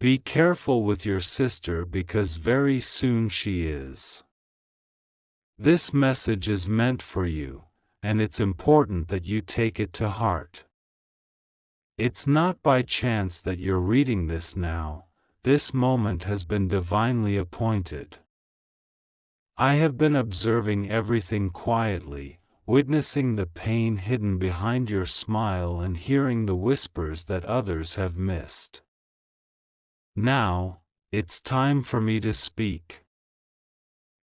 Be careful with your sister because very soon she is. This message is meant for you, and it's important that you take it to heart. It's not by chance that you're reading this now. This moment has been divinely appointed. I have been observing everything quietly, witnessing the pain hidden behind your smile and hearing the whispers that others have missed. Now, it's time for me to speak.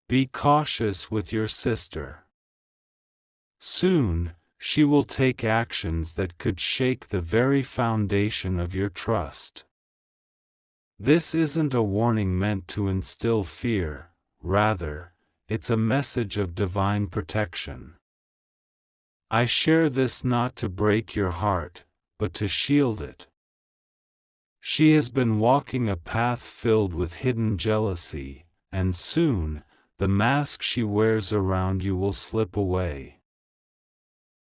Be cautious with your sister. Soon, she will take actions that could shake the very foundation of your trust. This isn't a warning meant to instill fear, rather, it's a message of divine protection. I share this not to break your heart, but to shield it. She has been walking a path filled with hidden jealousy, and soon, the mask she wears around you will slip away.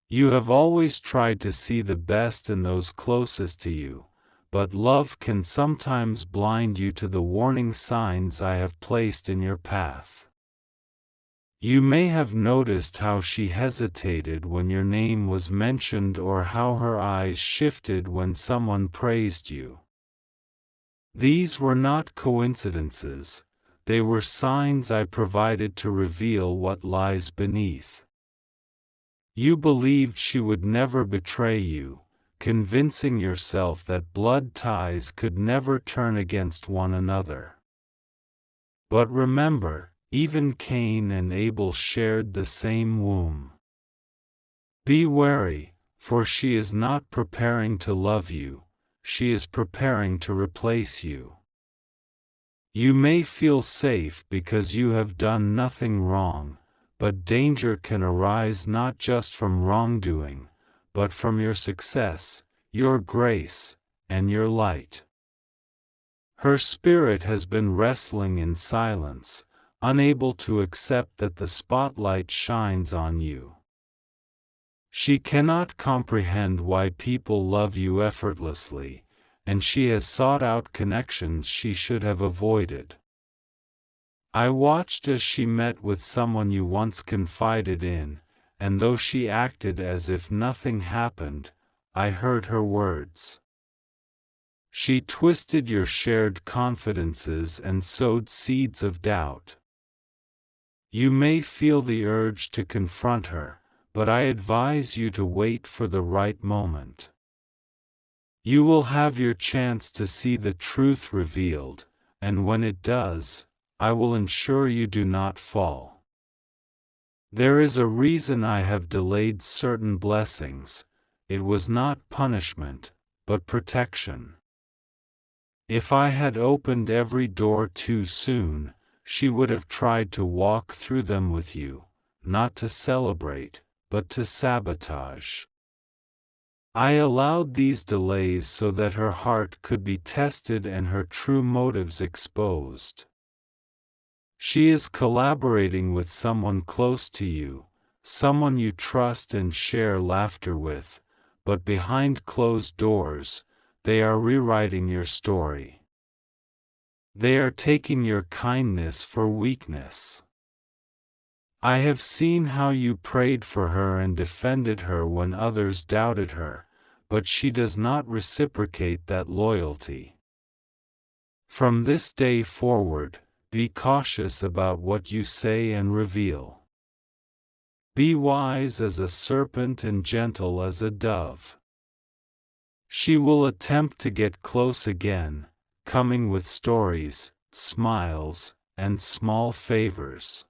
You have always tried to see the best in those closest to you, but love can sometimes blind you to the warning signs I have placed in your path. You may have noticed how she hesitated when your name was mentioned or how her eyes shifted when someone praised you. These were not coincidences, they were signs I provided to reveal what lies beneath. You believed she would never betray you, convincing yourself that blood ties could never turn against one another. But remember, even Cain and Abel shared the same womb. Be wary, for she is not preparing to love you, she is preparing to replace you. You may feel safe because you have done nothing wrong, but danger can arise not just from wrongdoing, but from your success, your grace, and your light. Her spirit has been wrestling in silence, unable to accept that the spotlight shines on you. She cannot comprehend why people love you effortlessly, and she has sought out connections she should have avoided. I watched as she met with someone you once confided in, and though she acted as if nothing happened, I heard her words. She twisted your shared confidences and sowed seeds of doubt. You may feel the urge to confront her, but I advise you to wait for the right moment. You will have your chance to see the truth revealed, and when it does, I will ensure you do not fall. There is a reason I have delayed certain blessings. It was not punishment, but protection. If I had opened every door too soon, she would have tried to walk through them with you, not to celebrate, but to sabotage. I allowed these delays so that her heart could be tested and her true motives exposed. She is collaborating with someone close to you, someone you trust and share laughter with, but behind closed doors, they are rewriting your story. They are taking your kindness for weakness. I have seen how you prayed for her and defended her when others doubted her, but she does not reciprocate that loyalty. From this day forward, be cautious about what you say and reveal. Be wise as a serpent and gentle as a dove. She will attempt to get close again, coming with stories, smiles, and small favors.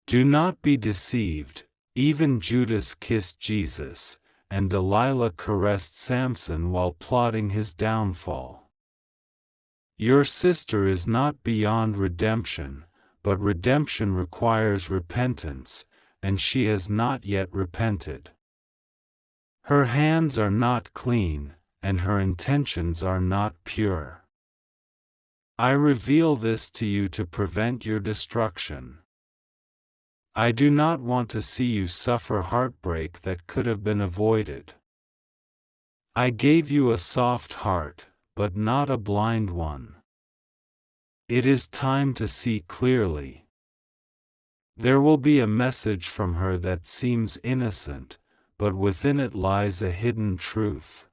Do not be deceived, even Judas kissed Jesus, and Delilah caressed Samson while plotting his downfall. Your sister is not beyond redemption, but redemption requires repentance, and she has not yet repented. Her hands are not clean, and her intentions are not pure. I reveal this to you to prevent your destruction. I do not want to see you suffer heartbreak that could have been avoided. I gave you a soft heart, but not a blind one. It is time to see clearly. There will be a message from her that seems innocent, but within it lies a hidden truth.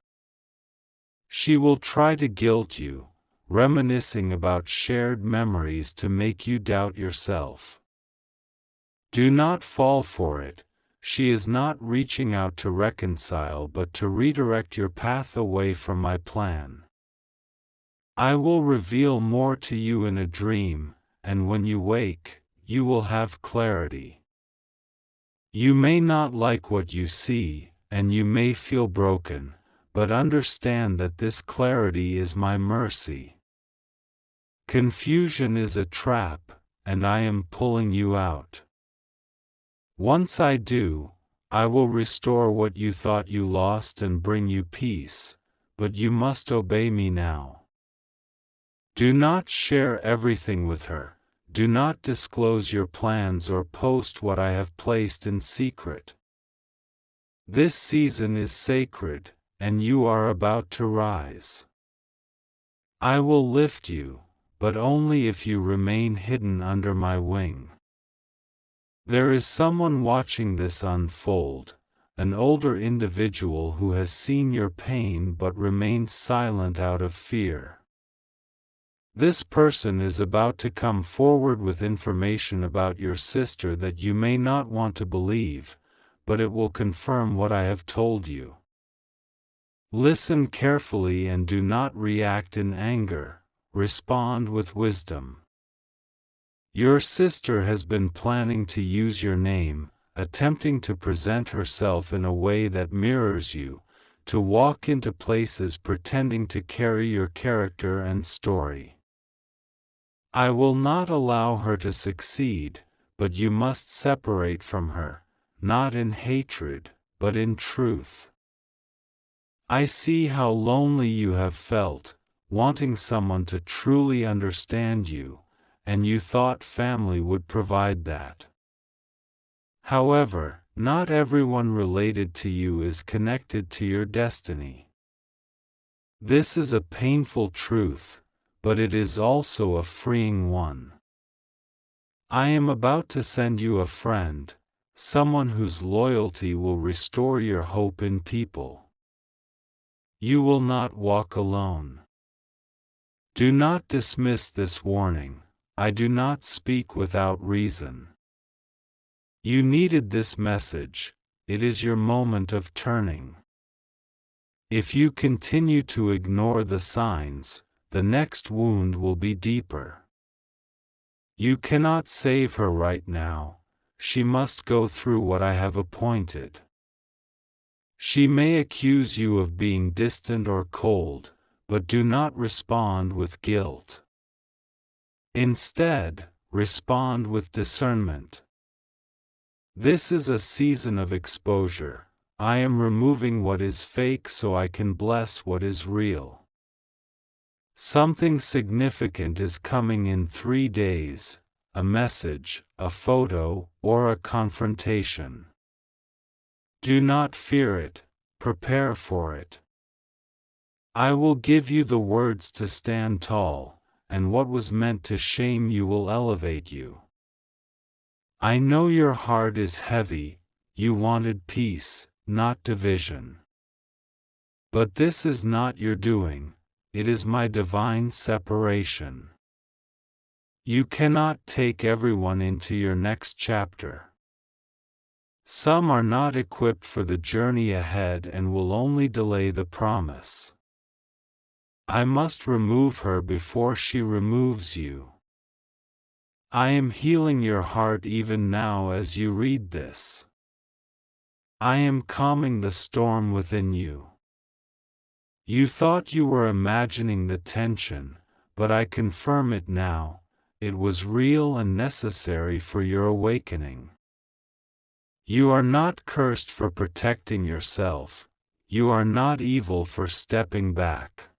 She will try to guilt you, reminiscing about shared memories to make you doubt yourself. Do not fall for it. She is not reaching out to reconcile but to redirect your path away from my plan. I will reveal more to you in a dream, and when you wake, you will have clarity. You may not like what you see, and you may feel broken, but understand that this clarity is my mercy. Confusion is a trap, and I am pulling you out. Once I do, I will restore what you thought you lost and bring you peace, but you must obey me now. Do not share everything with her. Do not disclose your plans or post what I have placed in secret. This season is sacred, and you are about to rise. I will lift you, but only if you remain hidden under my wing. There is someone watching this unfold, an older individual who has seen your pain but remains silent out of fear. This person is about to come forward with information about your sister that you may not want to believe, but it will confirm what I have told you. Listen carefully and do not react in anger, respond with wisdom. Your sister has been planning to use your name, attempting to present herself in a way that mirrors you, to walk into places pretending to carry your character and story. I will not allow her to succeed, but you must separate from her, not in hatred, but in truth. I see how lonely you have felt, wanting someone to truly understand you, and you thought family would provide that. However, not everyone related to you is connected to your destiny. This is a painful truth, but it is also a freeing one. I am about to send you a friend, someone whose loyalty will restore your hope in people. You will not walk alone. Do not dismiss this warning. I do not speak without reason. You needed this message. It is your moment of turning. If you continue to ignore the signs, the next wound will be deeper. You cannot save her right now. She must go through what I have appointed. She may accuse you of being distant or cold, but do not respond with guilt. Instead, respond with discernment. This is a season of exposure. I am removing what is fake so I can bless what is real. Something significant is coming in 3 days, a message, a photo, or a confrontation. Do not fear it, prepare for it. I will give you the words to stand tall, and what was meant to shame you will elevate you. I know your heart is heavy, you wanted peace, not division. But this is not your doing, it is my divine separation. You cannot take everyone into your next chapter. Some are not equipped for the journey ahead and will only delay the promise. I must remove her before she removes you. I am healing your heart even now as you read this. I am calming the storm within you. You thought you were imagining the tension, but I confirm it now. It was real and necessary for your awakening. You are not cursed for protecting yourself. You are not evil for stepping back.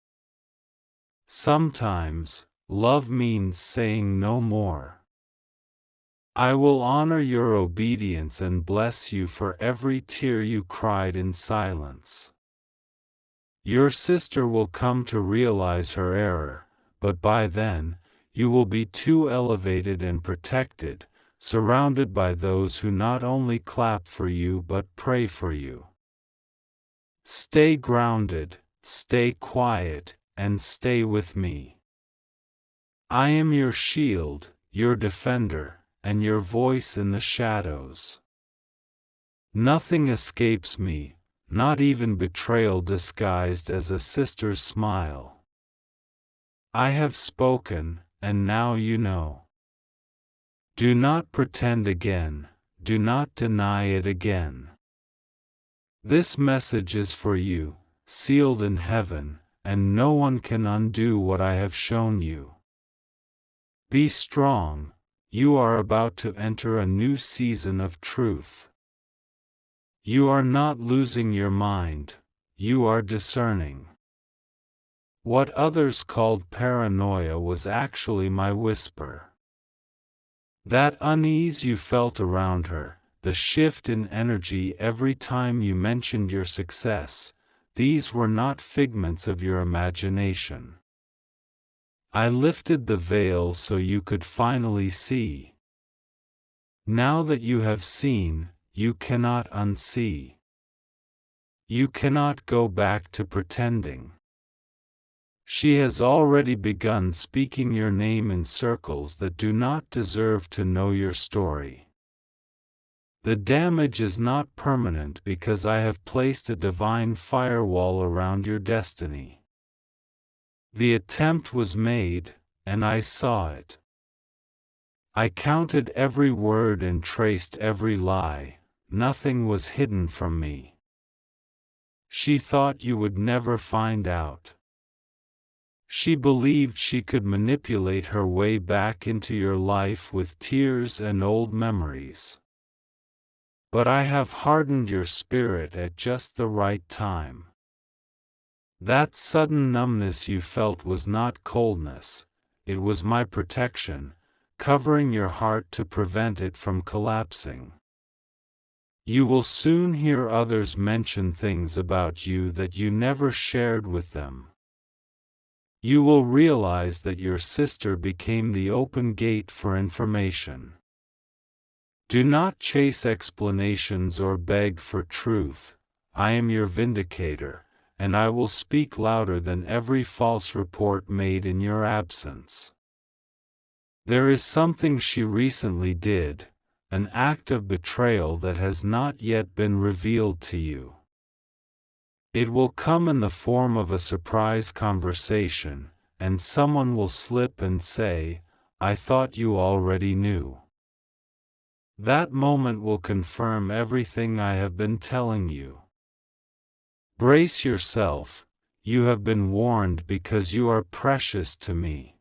Sometimes, love means saying no more. I will honor your obedience and bless you for every tear you cried in silence. Your sister will come to realize her error, but by then, you will be too elevated and protected, surrounded by those who not only clap for you but pray for you. Stay grounded, stay quiet, and stay with me. I am your shield, your defender, and your voice in the shadows. Nothing escapes me, not even betrayal disguised as a sister's smile. I have spoken, and now you know. Do not pretend again, do not deny it again. This message is for you, sealed in heaven, and no one can undo what I have shown you. Be strong, you are about to enter a new season of truth. You are not losing your mind, you are discerning. What others called paranoia was actually my whisper. That unease you felt around her, the shift in energy every time you mentioned your success, these were not figments of your imagination. I lifted the veil so you could finally see. Now that you have seen, you cannot unsee. You cannot go back to pretending. She has already begun speaking your name in circles that do not deserve to know your story. The damage is not permanent because I have placed a divine firewall around your destiny. The attempt was made, and I saw it. I counted every word and traced every lie, nothing was hidden from me. She thought you would never find out. She believed she could manipulate her way back into your life with tears and old memories. But I have hardened your spirit at just the right time. That sudden numbness you felt was not coldness, it was my protection, covering your heart to prevent it from collapsing. You will soon hear others mention things about you that you never shared with them. You will realize that your sister became the open gate for information. Do not chase explanations or beg for truth. I am your vindicator, and I will speak louder than every false report made in your absence. There is something she recently did, an act of betrayal that has not yet been revealed to you. It will come in the form of a surprise conversation, and someone will slip and say, "I thought you already knew." That moment will confirm everything I have been telling you. Brace yourself, you have been warned because you are precious to me.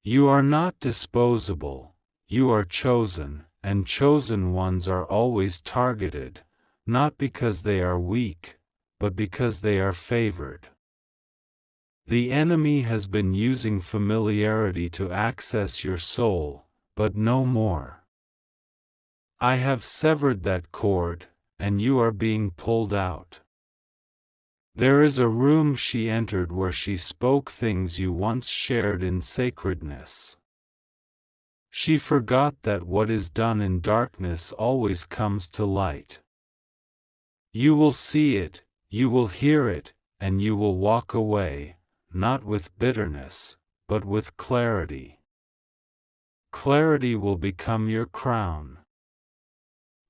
You are not disposable, you are chosen, and chosen ones are always targeted, not because they are weak, but because they are favored. The enemy has been using familiarity to access your soul, but no more. I have severed that cord, and you are being pulled out. There is a room she entered where she spoke things you once shared in sacredness. She forgot that what is done in darkness always comes to light. You will see it, you will hear it, and you will walk away, not with bitterness, but with clarity. Clarity will become your crown.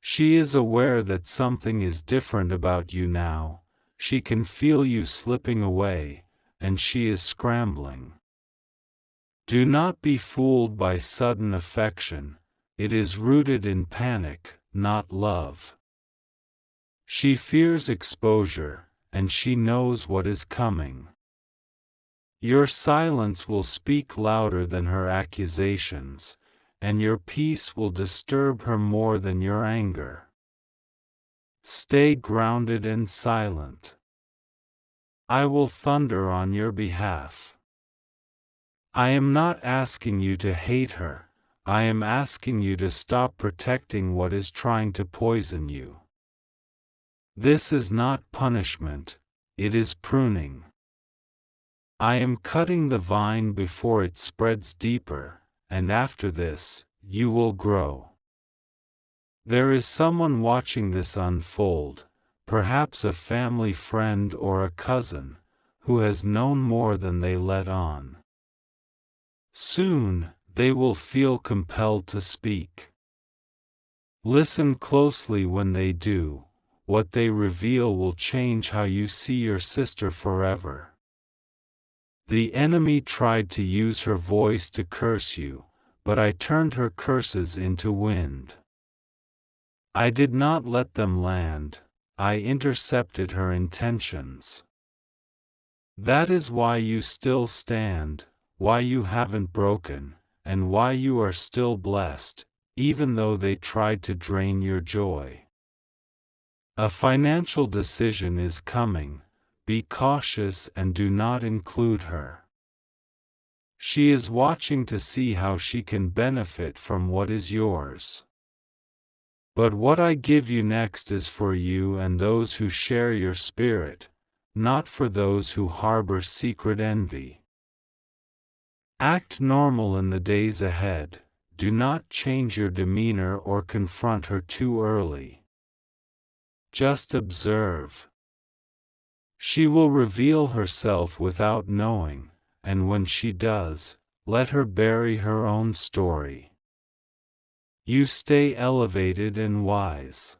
She is aware that something is different about you now. She can feel you slipping away, and she is scrambling. Do not be fooled by sudden affection, it is rooted in panic, not love. She fears exposure, and she knows what is coming. Your silence will speak louder than her accusations, and your peace will disturb her more than your anger. Stay grounded and silent. I will thunder on your behalf. I am not asking you to hate her, I am asking you to stop protecting what is trying to poison you. This is not punishment, it is pruning. I am cutting the vine before it spreads deeper, and after this, you will grow. There is someone watching this unfold, perhaps a family friend or a cousin, who has known more than they let on. Soon, they will feel compelled to speak. Listen closely when they do. What they reveal will change how you see your sister forever. The enemy tried to use her voice to curse you, but I turned her curses into wind. I did not let them land, I intercepted her intentions. That is why you still stand, why you haven't broken, and why you are still blessed, even though they tried to drain your joy. A financial decision is coming, be cautious and do not include her. She is watching to see how she can benefit from what is yours. But what I give you next is for you and those who share your spirit, not for those who harbor secret envy. Act normal in the days ahead, do not change your demeanor or confront her too early. Just observe. She will reveal herself without knowing, and when she does, let her bury her own story. You stay elevated and wise.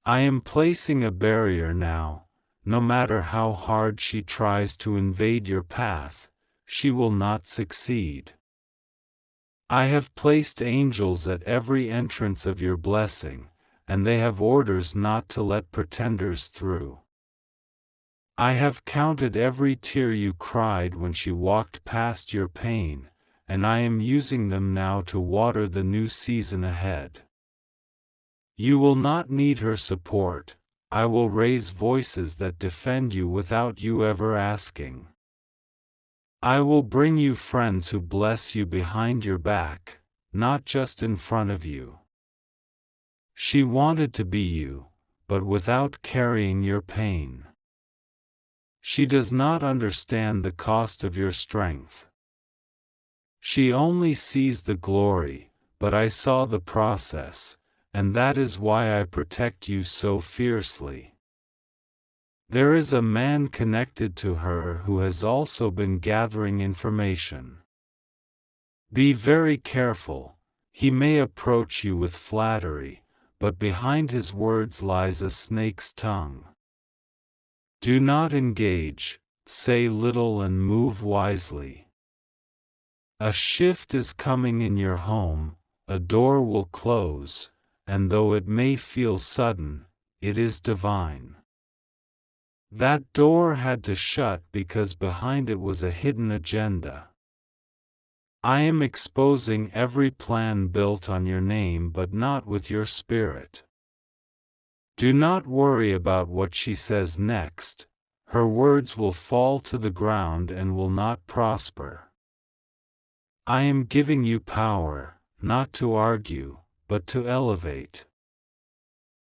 I am placing a barrier now. No matter how hard she tries to invade your path, she will not succeed. I have placed angels at every entrance of your blessing, and they have orders not to let pretenders through. I have counted every tear you cried when she walked past your pain, and I am using them now to water the new season ahead. You will not need her support. I will raise voices that defend you without you ever asking. I will bring you friends who bless you behind your back, not just in front of you. She wanted to be you, but without carrying your pain. She does not understand the cost of your strength. She only sees the glory, but I saw the process, and that is why I protect you so fiercely. There is a man connected to her who has also been gathering information. Be very careful, he may approach you with flattery, but behind his words lies a snake's tongue. Do not engage, say little and move wisely. A shift is coming in your home, a door will close, and though it may feel sudden, it is divine. That door had to shut because behind it was a hidden agenda. I am exposing every plan built on your name but not with your spirit. Do not worry about what she says next, her words will fall to the ground and will not prosper. I am giving you power, not to argue, but to elevate.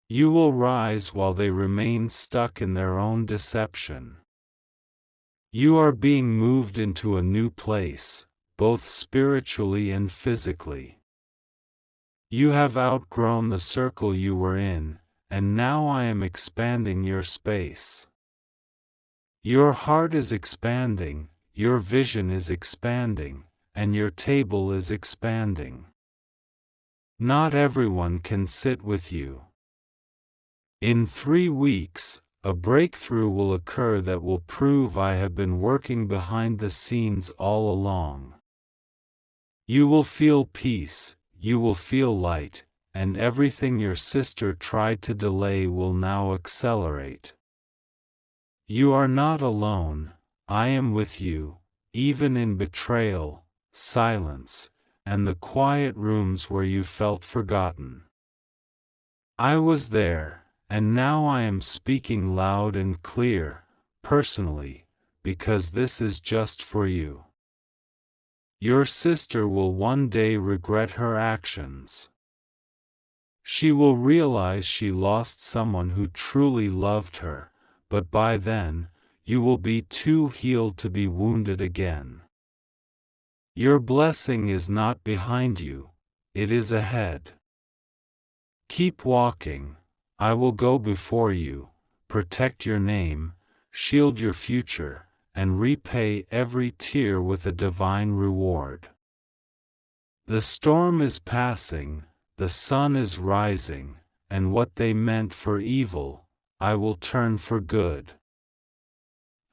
You will rise while they remain stuck in their own deception. You are being moved into a new place, both spiritually and physically. You have outgrown the circle you were in, and now I am expanding your space. Your heart is expanding, your vision is expanding, and your table is expanding. Not everyone can sit with you. In 3 weeks, a breakthrough will occur that will prove I have been working behind the scenes all along. You will feel peace, you will feel light, and everything your sister tried to delay will now accelerate. You are not alone, I am with you, even in betrayal, silence, and the quiet rooms where you felt forgotten. I was there, and now I am speaking loud and clear, personally, because this is just for you. Your sister will one day regret her actions. She will realize she lost someone who truly loved her, but by then, you will be too healed to be wounded again. Your blessing is not behind you, it is ahead. Keep walking, I will go before you, protect your name, shield your future, and repay every tear with a divine reward. The storm is passing, the sun is rising, and what they meant for evil, I will turn for good.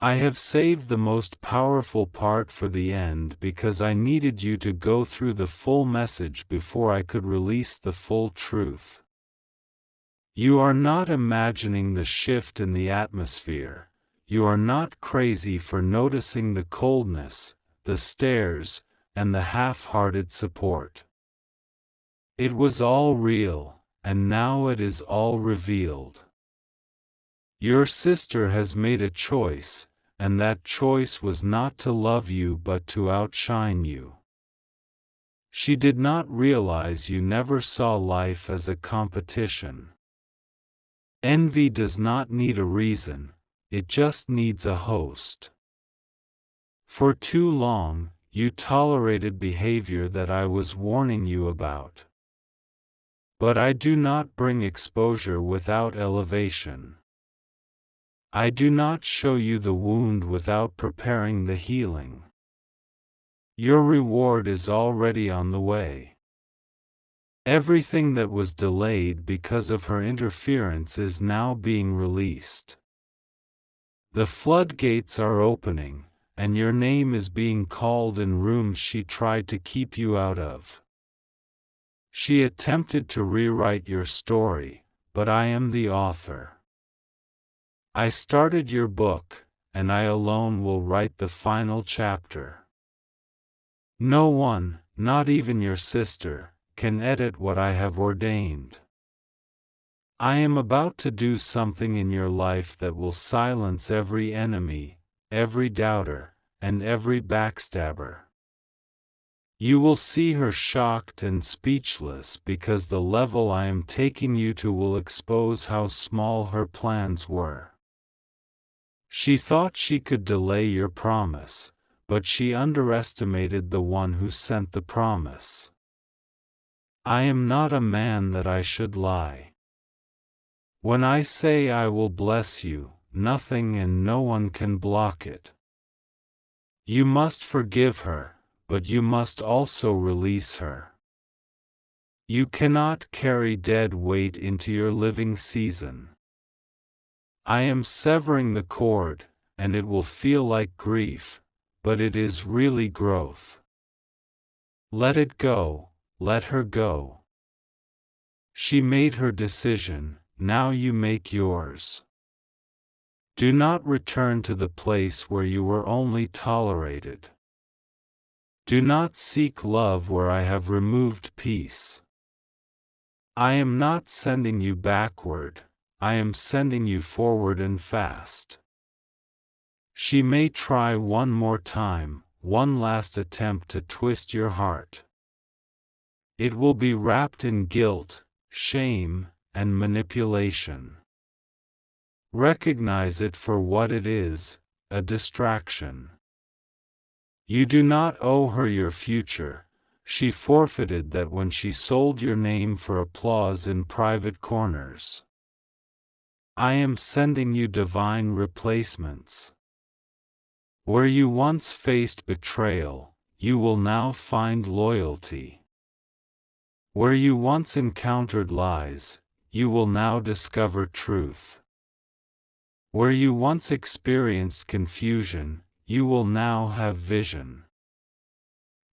I have saved the most powerful part for the end because I needed you to go through the full message before I could release the full truth. You are not imagining the shift in the atmosphere. You are not crazy for noticing the coldness, the stares, and the half-hearted support. It was all real, and now it is all revealed. Your sister has made a choice, and that choice was not to love you but to outshine you. She did not realize you never saw life as a competition. Envy does not need a reason, it just needs a host. For too long, you tolerated behavior that I was warning you about. But I do not bring exposure without elevation. I do not show you the wound without preparing the healing. Your reward is already on the way. Everything that was delayed because of her interference is now being released. The floodgates are opening, and your name is being called in rooms she tried to keep you out of. She attempted to rewrite your story, but I am the author. I started your book, and I alone will write the final chapter. No one, not even your sister, can edit what I have ordained. I am about to do something in your life that will silence every enemy, every doubter, and every backstabber. You will see her shocked and speechless because the level I am taking you to will expose how small her plans were. She thought she could delay your promise, but she underestimated the one who sent the promise. I am not a man that I should lie. When I say I will bless you, nothing and no one can block it. You must forgive her, but you must also release her. You cannot carry dead weight into your living season. I am severing the cord, and it will feel like grief, but it is really growth. Let it go. Let her go. She made her decision, now you make yours. Do not return to the place where you were only tolerated. Do not seek love where I have removed peace. I am not sending you backward, I am sending you forward and fast. She may try one more time, one last attempt to twist your heart. It will be wrapped in guilt, shame, and manipulation. Recognize it for what it is, a distraction. You do not owe her your future, she forfeited that when she sold your name for applause in private corners. I am sending you divine replacements. Where you once faced betrayal, you will now find loyalty. Where you once encountered lies, you will now discover truth. Where you once experienced confusion, you will now have vision.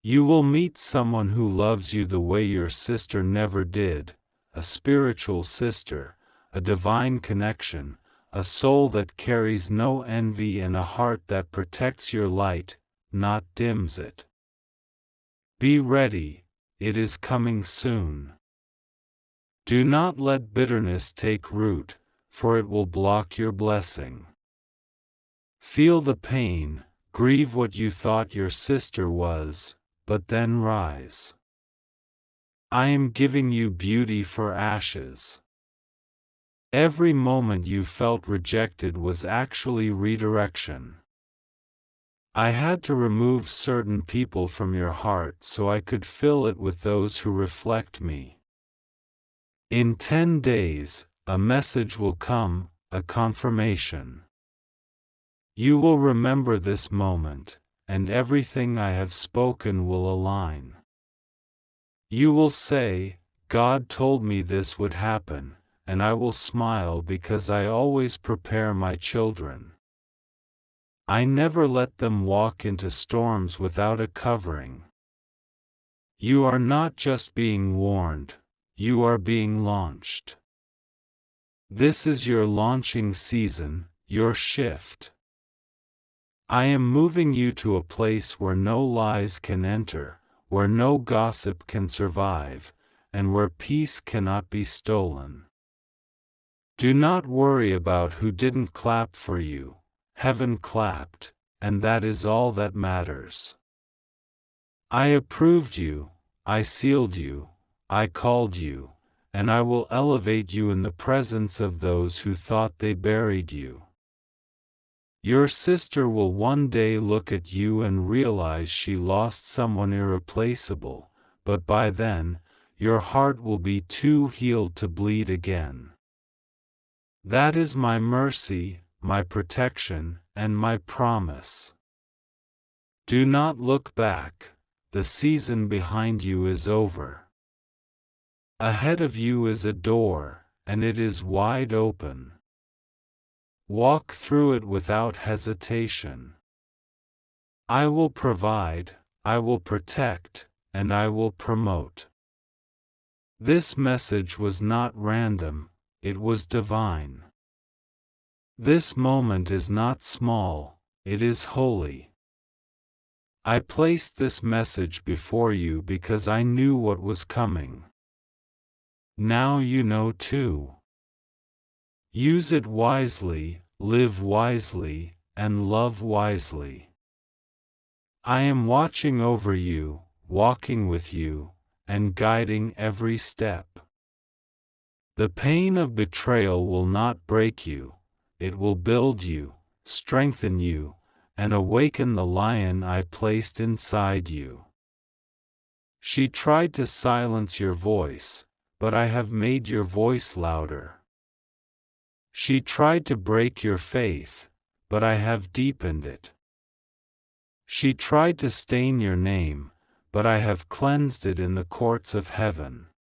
You will meet someone who loves you the way your sister never did, a spiritual sister, a divine connection, a soul that carries no envy and a heart that protects your light, not dims it. Be ready. It is coming soon. Do not let bitterness take root, for it will block your blessing. Feel the pain, grieve what you thought your sister was, but then rise. I am giving you beauty for ashes. Every moment you felt rejected was actually redirection. I had to remove certain people from your heart so I could fill it with those who reflect me. In 10 days, a message will come, a confirmation. You will remember this moment, and everything I have spoken will align. You will say, God told me this would happen, and I will smile because I always prepare my children. I never let them walk into storms without a covering. You are not just being warned, you are being launched. This is your launching season, your shift. I am moving you to a place where no lies can enter, where no gossip can survive, and where peace cannot be stolen. Do not worry about who didn't clap for you. Heaven clapped, and that is all that matters. I approved you, I sealed you, I called you, and I will elevate you in the presence of those who thought they buried you. Your sister will one day look at you and realize she lost someone irreplaceable, but by then, your heart will be too healed to bleed again. That is my mercy, my protection, and my promise. Do not look back, the season behind you is over. Ahead of you is a door, and it is wide open. Walk through it without hesitation. I will provide, I will protect, and I will promote. This message was not random, it was divine. This moment is not small, it is holy. I placed this message before you because I knew what was coming. Now you know too. Use it wisely, live wisely, and love wisely. I am watching over you, walking with you, and guiding every step. The pain of betrayal will not break you. It will build you, strengthen you, and awaken the lion I placed inside you. She tried to silence your voice, but I have made your voice louder. She tried to break your faith, but I have deepened it. She tried to stain your name, but I have cleansed it in the courts of heaven.